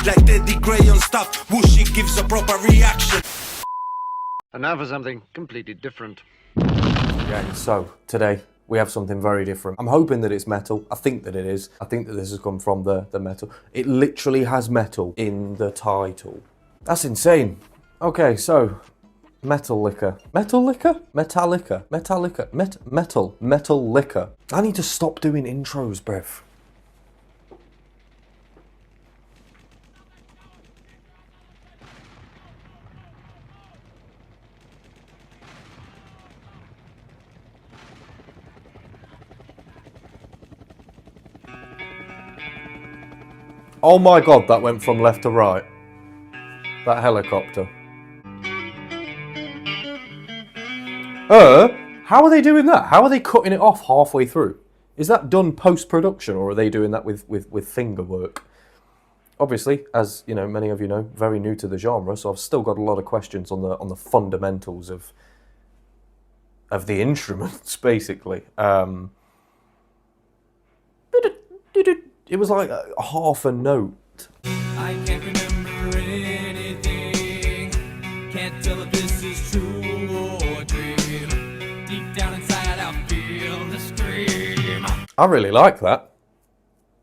like Teddy Gray on stuff. Whooshy gives a proper reaction. And now for something completely different. Yeah, so today we have something very different. I'm hoping that it's metal. I think that it is. I think that this has come from the metal. It literally has metal in the title. That's insane. Okay, so metal liquor. Metal liquor? Metallica. Metallica. Metal liquor. I need to stop doing intros, bruv. Oh my god, that went from left to right. That helicopter. How are they doing that? How are they cutting it off halfway through? Is that done post-production, or are they doing that with finger work? Obviously, as you know, many of you know, very new to the genre, so I've still got a lot of questions on the fundamentals of the instruments, basically. It was like half a note. I can't remember anything. Can't tell if this is true or dream. Deep down inside, I feel the scream. I really like that.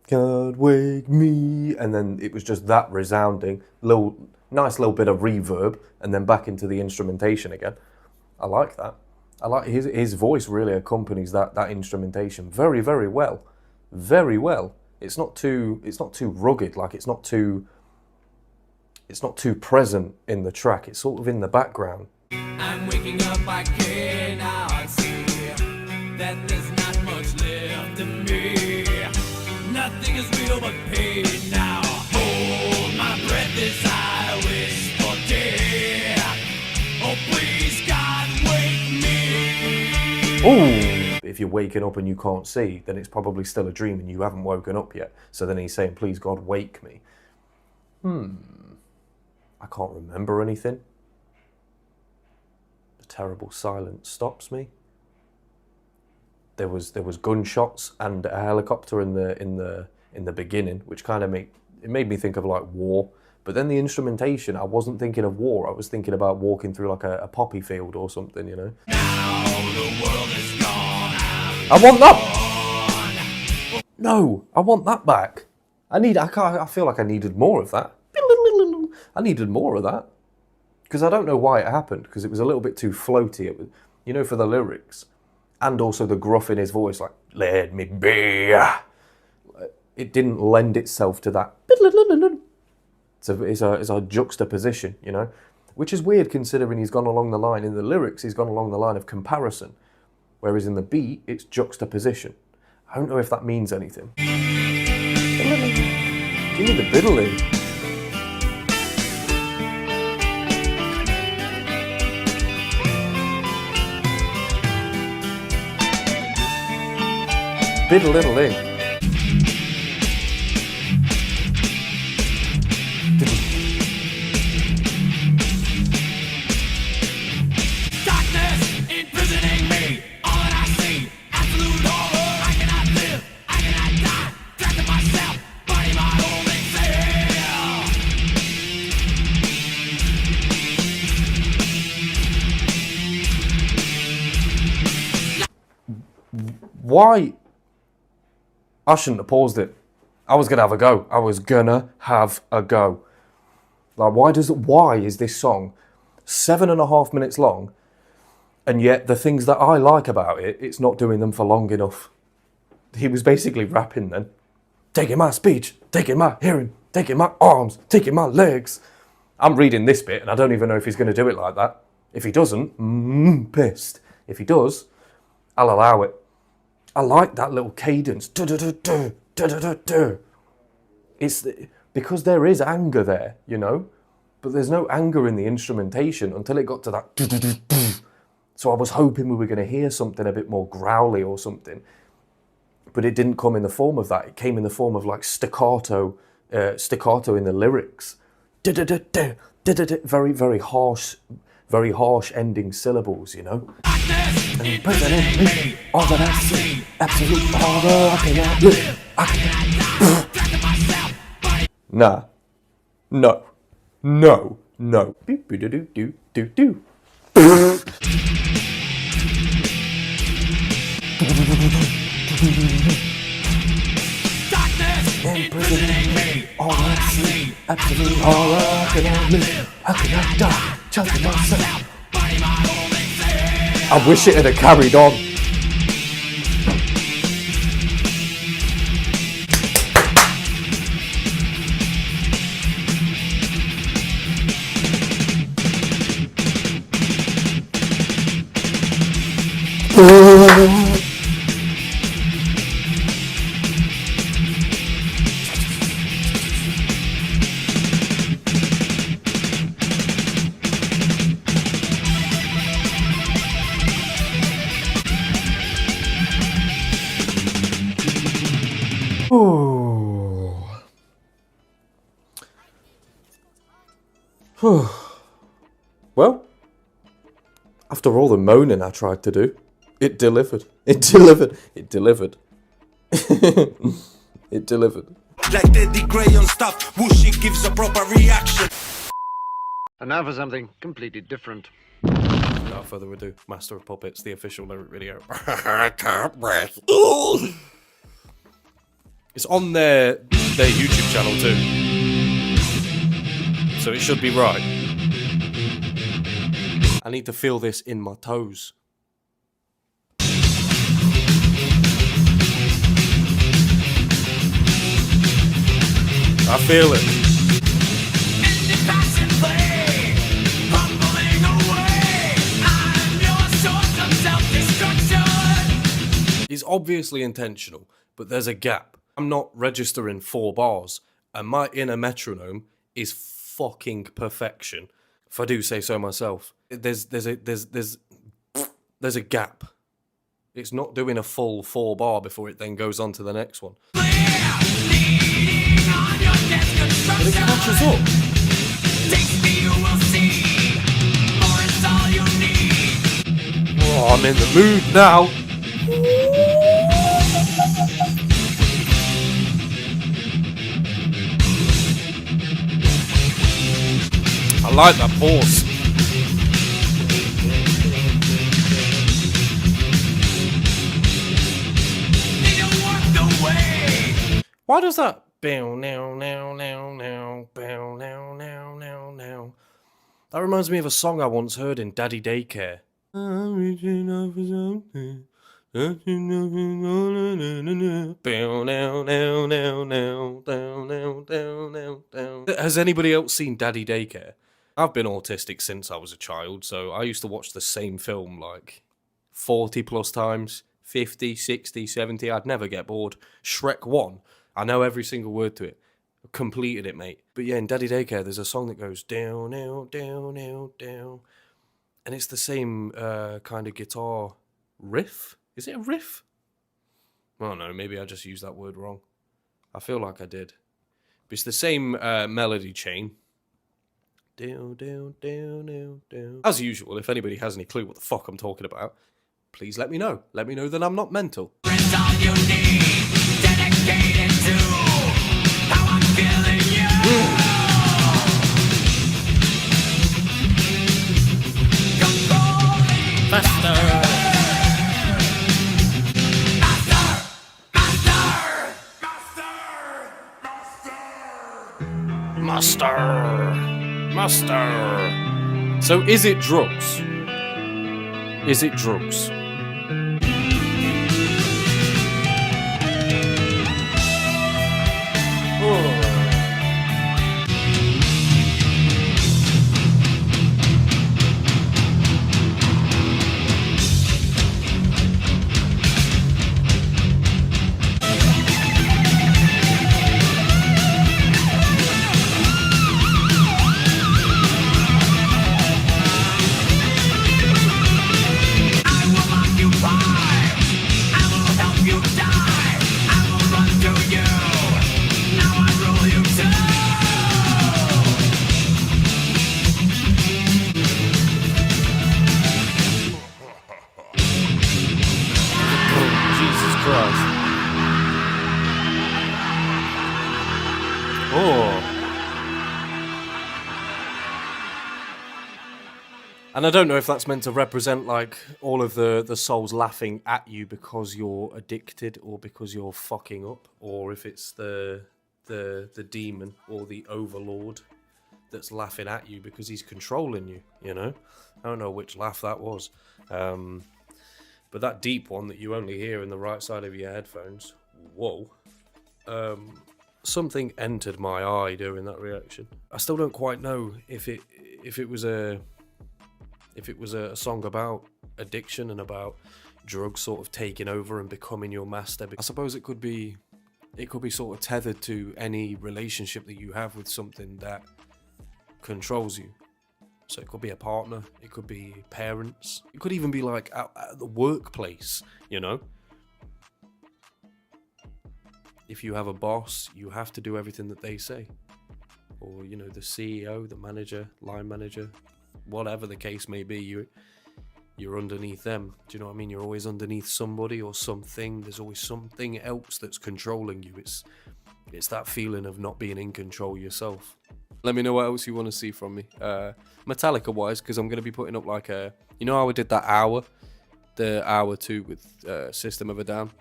God wake me, and then it was just that resounding, nice little bit of reverb, and then back into the instrumentation again. I like that. I like his voice really accompanies that instrumentation very, very well, very well. It's not too rugged, like it's not too present in the track. It's sort of in the background. I'm waking up, I cannot see that there's not much left of me. Nothing is real but pain now. Hold my breath as I wish for death. Oh please God, wake me. Ooh. If you're waking up and you can't see, then it's probably still a dream and you haven't woken up yet. So then he's saying, please God, wake me. I can't remember anything. The terrible silence stops me. There was gunshots and a helicopter in the beginning, which kind of made me think of like war. But then the instrumentation, I wasn't thinking of war. I was thinking about walking through like a poppy field or something, you know. Now the world is gone. I want that. No, I want that back. I feel like I needed more of that. I needed more of that. Because I don't know why it happened, because it was a little bit too floaty. It was, you know, for the lyrics. And also the gruff in his voice, like, let me be. It didn't lend itself to that. It's a juxtaposition, you know. Which is weird considering he's gone along the line, in the lyrics, he's gone along the line of comparison. Whereas in the beat, it's juxtaposition. I don't know if that means anything. Give me the biddly. Biddle-diddle-ding. Why? I shouldn't have paused it. I was gonna have a go. Like, why is this song 7.5 minutes long, and yet the things that I like about it, it's not doing them for long enough? He was basically rapping then. Taking my speech, taking my hearing, taking my arms, taking my legs. I'm reading this bit, and I don't even know if he's gonna do it like that. If he doesn't, pissed. If he does, I'll allow it. I like that little cadence. It's because there is anger there, you know, but there's no anger in the instrumentation until it got to that. So I was hoping we were going to hear something a bit more growly or something, but it didn't come in the form of that. It came in the form of like staccato in the lyrics. Very, very harsh ending syllables, you know. And present me, all that I see, absolute order, I cannot live, I cannot. Nah, No. No. No. Do-do-do-do-do-do. Darkness imprisoning me. All I see, absolutely all I can live. How can I die? Choking myself. I wish it had carried on. Well, after all the moaning I tried to do, it delivered. It delivered. It delivered. It delivered. Like Teddy Gray on stuff, whooshy gives a proper reaction. And now for something completely different. Without further ado, Master of Puppets, the official lyric video. I can't breathe. It's on their YouTube channel too, so it should be right. I need to feel this in my toes. I feel it. It's obviously intentional, but there's a gap. I'm not registering 4 bars, and my inner metronome is fucking perfection, if I do say so myself. There's a gap. It's not doing a full 4 bar before it then goes on to the next one. But it catches up. Oh, I'm in the mood now. I like that pause. Why does that bow now now now now bow now now now now? That reminds me of a song I once heard in Daddy Daycare. I'm reaching out for something. Has anybody else seen Daddy Daycare? I've been autistic since I was a child, so I used to watch the same film like 40 plus times, 50, 60, 70. I'd never get bored. Shrek 1, I know every single word to it. I've completed it, mate. But yeah, in Daddy Daycare, there's a song that goes down, down, down, down, down. And it's the same kind of guitar riff. Is it a riff? I don't know, maybe I just used that word wrong. I feel like I did. But it's the same melody chain. Down, down, down, down, down. As usual, if anybody has any clue what the fuck I'm talking about, please let me know. Let me know that I'm not mental. It's all you need, dedicated to how I'm feeling you. Faster. Master. So is it drugs? Is it drugs? I will And I don't know if that's meant to represent like all of the souls laughing at you because you're addicted or because you're fucking up, or if it's the demon or the overlord that's laughing at you because he's controlling you, you know? I don't know which laugh that was. But that deep one that you only hear in the right side of your headphones, whoa. Something entered my eye during that reaction. I still don't quite know if it was a song about addiction and about drugs sort of taking over and becoming your master. I suppose it could be sort of tethered to any relationship that you have with something that controls you. So it could be a partner, it could be parents, it could even be like at the workplace, you know? If you have a boss, you have to do everything that they say. Or, you know, the CEO, the manager, line manager, whatever the case may be, you're underneath them. Do you know what I mean? You're always underneath somebody or something. There's always something else that's controlling you. It's that feeling of not being in control yourself. Let me know what else you want to see from me. Metallica wise, because I'm going to be putting up like a... You know how I did that hour? The hour 2 with System of a Down?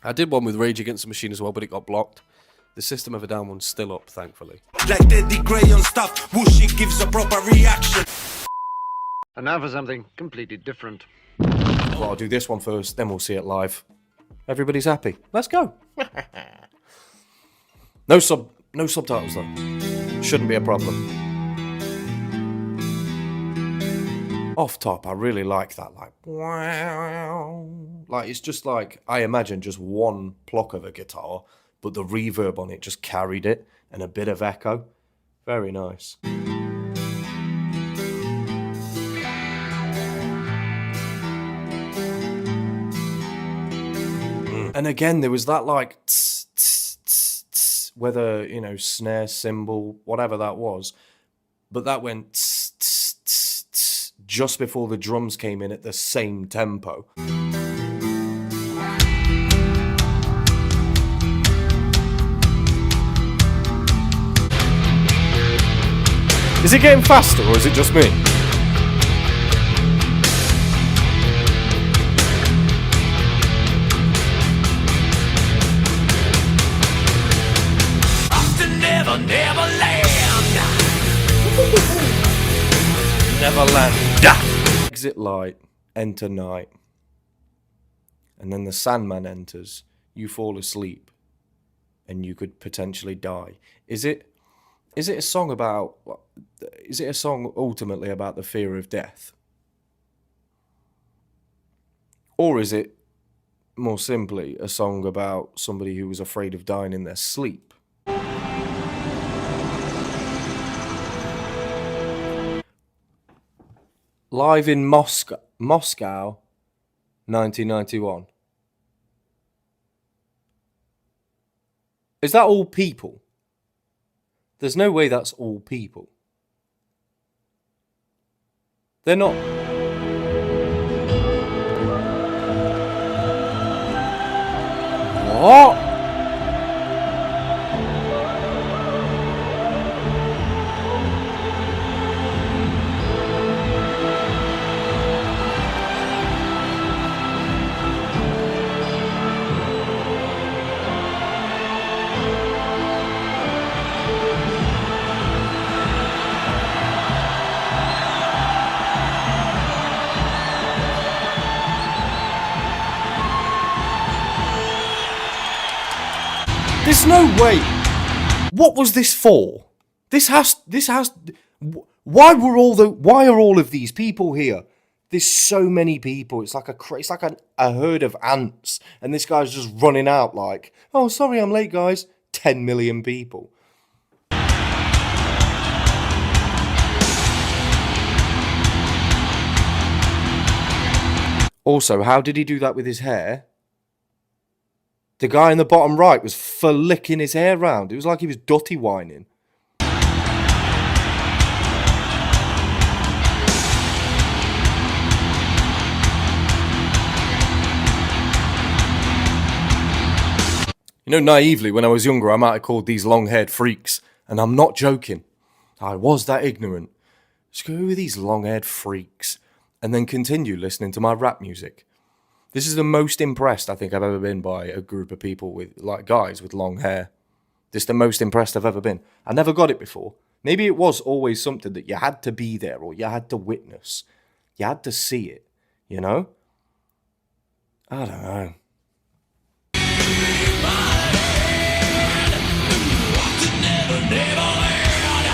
I did one with Rage Against the Machine as well, but it got blocked. The System of a Down one's still up, thankfully. Like Teddy Gray on stuff, whooshy gives a proper reaction. And now for something completely different. Well, I'll do this one first, then we'll see it live. Everybody's happy. Let's go. No subtitles though. Shouldn't be a problem. Off top, I really like that, like, wow. Like, it's just like, I imagine just one pluck of a guitar, but the reverb on it just carried it, and a bit of echo. Very nice. And again, there was that like, tss, tss, tss, tss, whether, you know, snare, cymbal, whatever that was, but that went tss, tss, tss, tss, just before the drums came in at the same tempo. Is it getting faster or is it just me? Neverland. Exit light, enter night. And then the Sandman enters, you fall asleep, and you could potentially die. Is it a song about... Is it a song ultimately about the fear of death? Or is it, more simply, a song about somebody who was afraid of dying in their sleep? Live in Moscow, 1991. Is that all people? There's no way that's all people. They're not... What? There's no way. What was this for? This has. Why are all of these people here? There's so many people. It's like a herd of ants, and this guy's just running out like, oh, sorry, I'm late, guys. 10 million people. Also, how did he do that with his hair? The guy in the bottom right was flicking his hair round. It was like he was dutty whining. You know, naively, when I was younger, I might have called these long-haired freaks. And I'm not joking. I was that ignorant. Screw these long-haired freaks, and then continue listening to my rap music. This is the most impressed I think I've ever been by a group of people with, like, guys with long hair. This is the most impressed I've ever been. I never got it before. Maybe it was always something that you had to be there or you had to witness. You had to see it, you know? I don't know.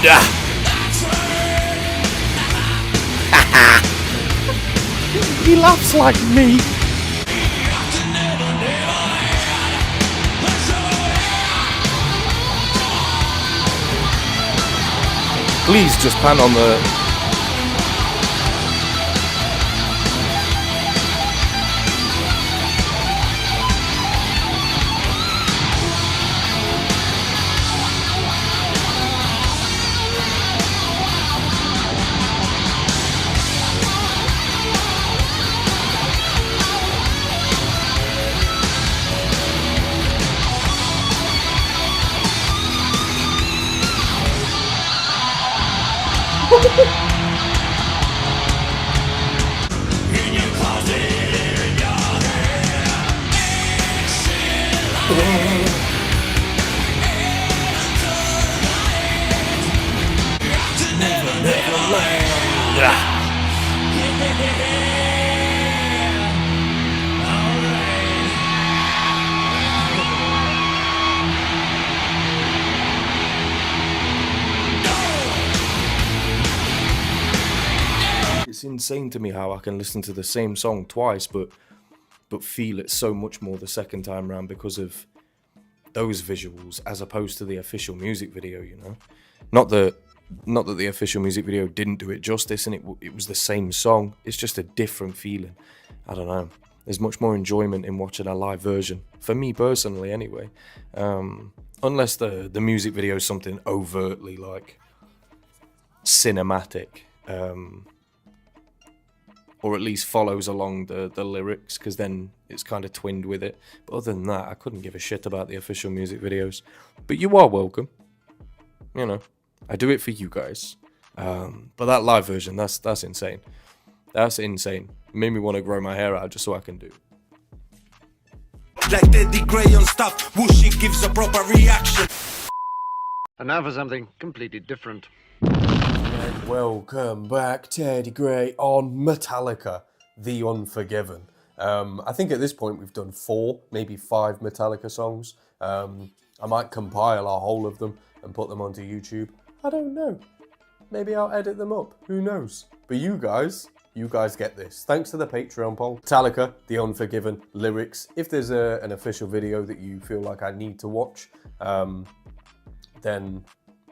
Yeah. He laughs like me. Please just pan on the... It's insane to me how I can listen to the same song twice, but feel it so much more the second time round because of those visuals as opposed to the official music video, you know? Not that the official music video didn't do it justice and it was the same song. It's just a different feeling. I don't know. There's much more enjoyment in watching a live version, for me personally anyway. Unless the music video is something overtly like cinematic, or at least follows along the lyrics, because then it's kind of twinned with it. But other than that, I couldn't give a shit about the official music videos. But you are welcome. You know, I do it for you guys. But that live version, that's insane. That's insane. It made me want to grow my hair out just so I can do it. Like geddytrey on stuff, whooshy gives a proper reaction. And now for something completely different. And welcome back, Teddy Gray on Metallica, The Unforgiven. I think at this point we've done 4, maybe 5 Metallica songs. I might compile a whole of them and put them onto YouTube. I don't know. Maybe I'll edit them up. Who knows? But you guys get this. Thanks to the Patreon poll. Metallica, The Unforgiven, lyrics. If there's an official video that you feel like I need to watch, then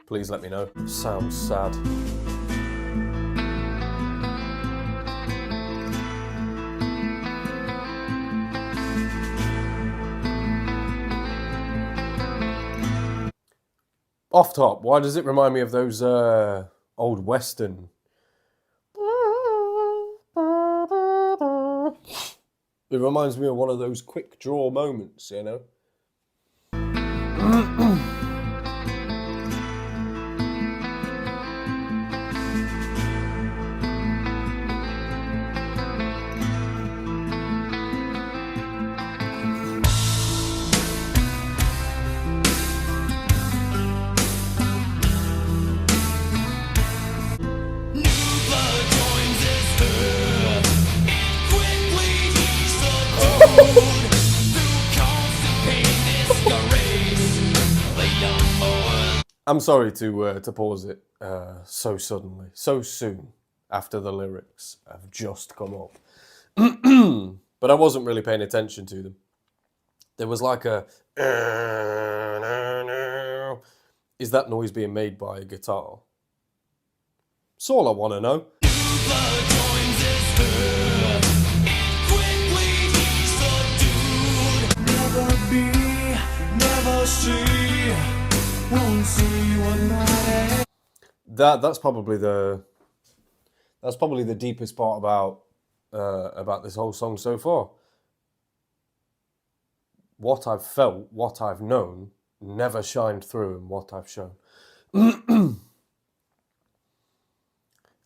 please let me know. Sounds sad. Off top, why does it remind me of those old Western? It reminds me of one of those quick draw moments, you know? I'm sorry to pause it so suddenly, so soon after the lyrics have just come up. But I wasn't really paying attention to them. There was like a... Is that noise being made by a guitar? That's all I want to know. Never be, never see, won't see what night. That's probably the deepest part about this whole song so far. What I've felt, what I've known, never shined through in what I've shown.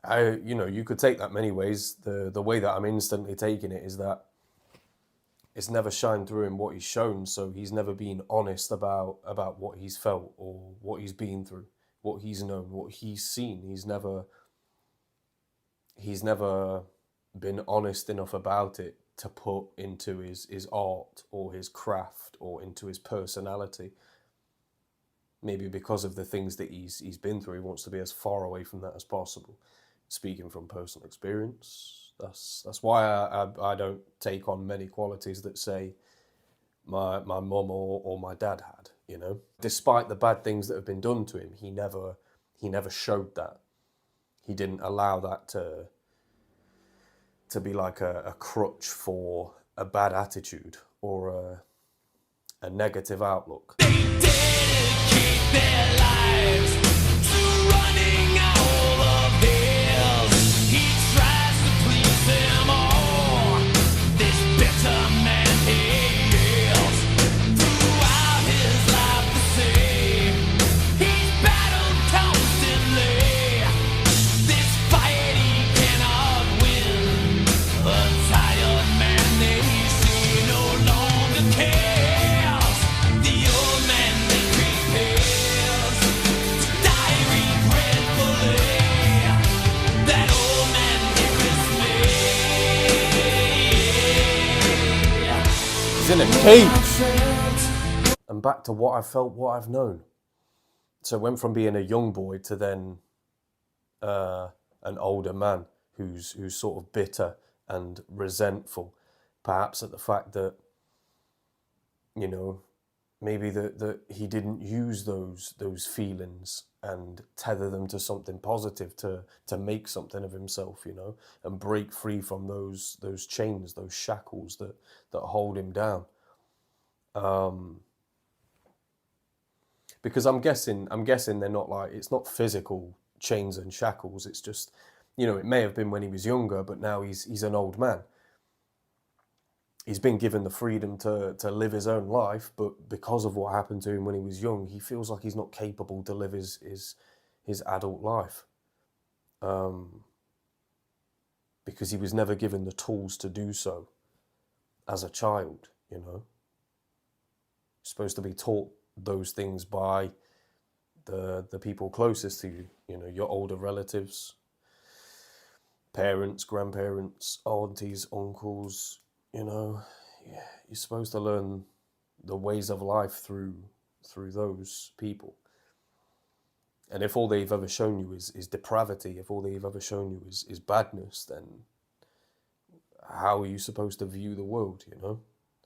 You could take that many ways. The way that I'm instantly taking it is that it's never shined through in what he's shown, so he's never been honest about what he's felt or what he's been through, what he's known, what he's seen. He's never been honest enough about it to put into his art or his craft or into his personality. Maybe because of the things that he's been through, he wants to be as far away from that as possible. Speaking from personal experience, that's why I don't take on many qualities that, say, my mum or my dad had, you know. Despite the bad things that have been done to him, he never showed that. He didn't allow that to be like a crutch for a bad attitude or a negative outlook. Dedicate their lives to running all of hills. He tries to please them all. This bitter man heals throughout his life the same. He's battled constantly. This fight he cannot win. A tired man they see no longer cares. The old man that prepares to die regretfully. That old man here is me. He's in a cage. And back to what I felt, what I've known. So it went from being a young boy to then an older man who's sort of bitter and resentful, perhaps at the fact that, you know, maybe that he didn't use those feelings and tether them to something positive to make something of himself, you know, and break free from those chains, those shackles that hold him down. Because I'm guessing they're not like, it's not physical chains and shackles. It's just, you know, it may have been when he was younger, but now he's an old man. He's been given the freedom to live his own life, but because of what happened to him when he was young, he feels like he's not capable to live his adult life. Because he was never given the tools to do so as a child, you know. You're supposed to be taught those things by the people closest to you, you know, your older relatives, parents, grandparents, aunties, uncles, you know. Yeah, you're supposed to learn the ways of life through those people. And if all they've ever shown you is depravity, if all they've ever shown you is badness, then how are you supposed to view the world, you know?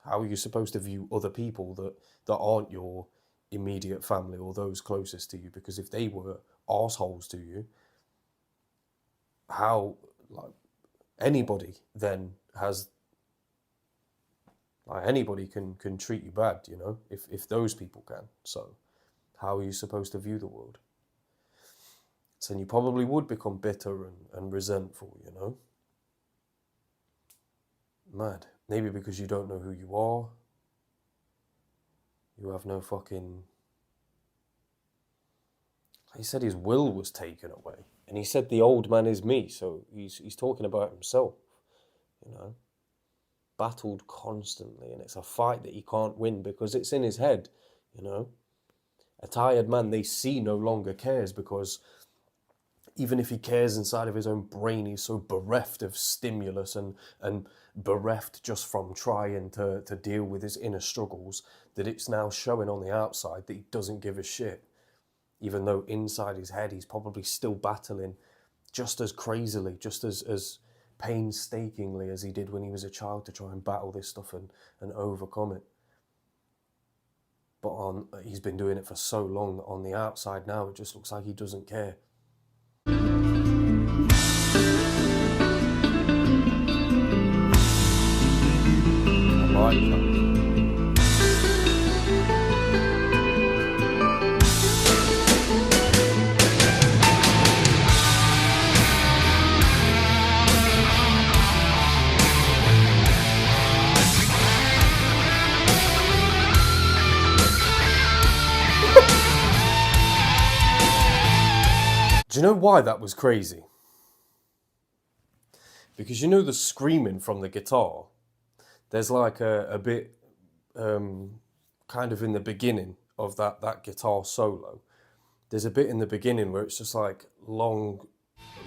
How are you supposed to view other people that aren't your immediate family or those closest to you? Because if they were arseholes to you, how, like, anybody then has, like, anybody can treat you bad, you know, if those people can. So how are you supposed to view the world? So you probably would become bitter and resentful, you know. Mad. Maybe because you don't know who you are. You have no fucking... He said his will was taken away. And he said the old man is me. So he's talking about himself, you know. Battled constantly. And it's a fight that he can't win because it's in his head, you know. A tired man they see no longer cares, because even if he cares inside of his own brain, he's so bereft of stimulus and bereft just from trying to deal with his inner struggles that it's now showing on the outside that he doesn't give a shit. Even though inside his head he's probably still battling just as crazily, just as painstakingly as he did when he was a child to try and battle this stuff and overcome it. But he's been doing it for so long that on the outside now it just looks like he doesn't care. I like that. Do you know why that was crazy? Because you know the screaming from the guitar? There's like a bit kind of in the beginning of that guitar solo. There's a bit in the beginning where it's just like long,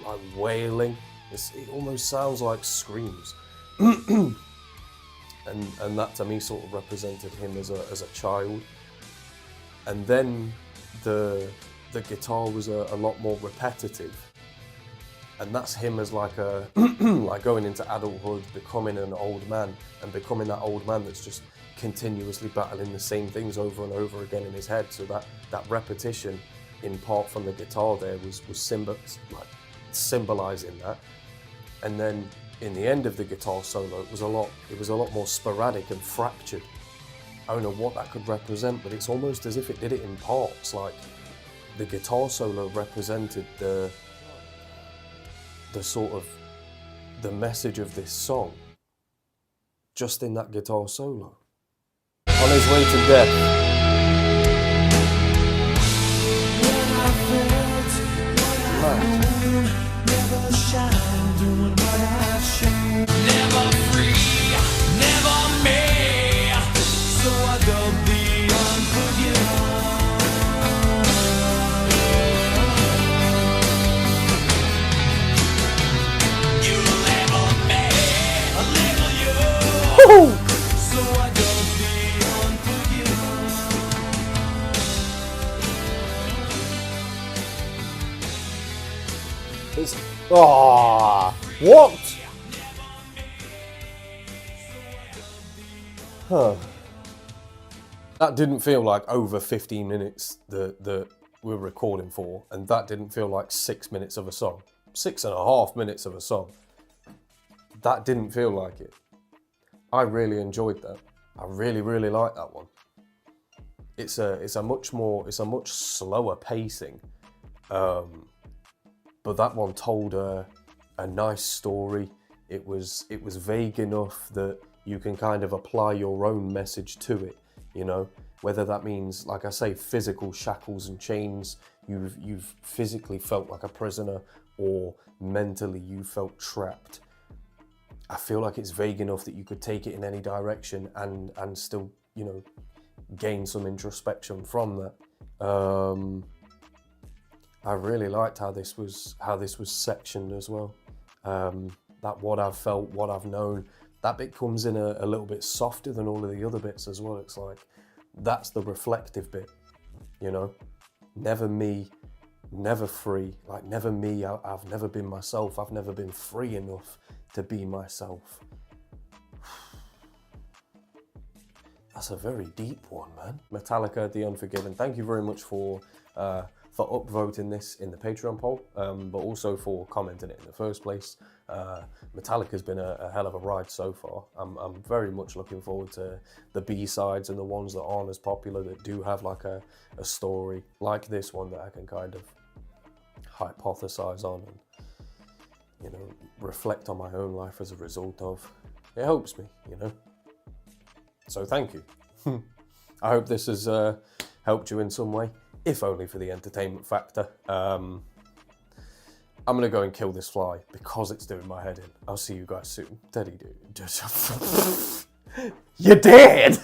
like wailing. It almost sounds like screams. and that to me sort of represented him as a child. And then the guitar was a lot more repetitive. And that's him as like like going into adulthood, becoming an old man, and becoming that old man that's just continuously battling the same things over and over again in his head. So that repetition in part from the guitar there was symbolizing that. And then in the end of the guitar solo, it was a lot more sporadic and fractured. I don't know what that could represent, but it's almost as if it did it in parts. Like the guitar solo represented the sort of the message of this song just in that guitar solo. On his way to death. Never free, never me. So I dub the unforgiven. You label me, I label you. So I dub the unforgiven. It's what? Huh. That didn't feel like over 15 minutes that we're recording for, and that didn't feel like 6 minutes of a song. 6.5 minutes of a song. That didn't feel like it. I really enjoyed that. I really, really like that one. It's a much slower pacing. But that one told a nice story. It was vague enough that you can kind of apply your own message to it, you know? Whether that means, like I say, physical shackles and chains, you've physically felt like a prisoner, or mentally you felt trapped. I feel like it's vague enough that you could take it in any direction and still, you know, gain some introspection from that. I really liked how this was sectioned as well. That what I've felt, what I've known, that bit comes in a little bit softer than all of the other bits as well. It's like, that's the reflective bit, you know? Never me, never free. Like, never me, I've never been myself. I've never been free enough to be myself. That's a very deep one, man. Metallica, The Unforgiven. Thank you very much for upvoting this in the Patreon poll, but also for commenting it in the first place. Metallica's been a hell of a ride so far. I'm very much looking forward to the B-sides and the ones that aren't as popular, that do have like a story like this one that I can kind of hypothesize on and, you know, reflect on my own life as a result of. It helps me, you know. So thank you. I hope this has helped you in some way, if only for the entertainment factor. I'm going to go and kill this fly because it's doing my head in. I'll see you guys soon. Teddy dude. You did!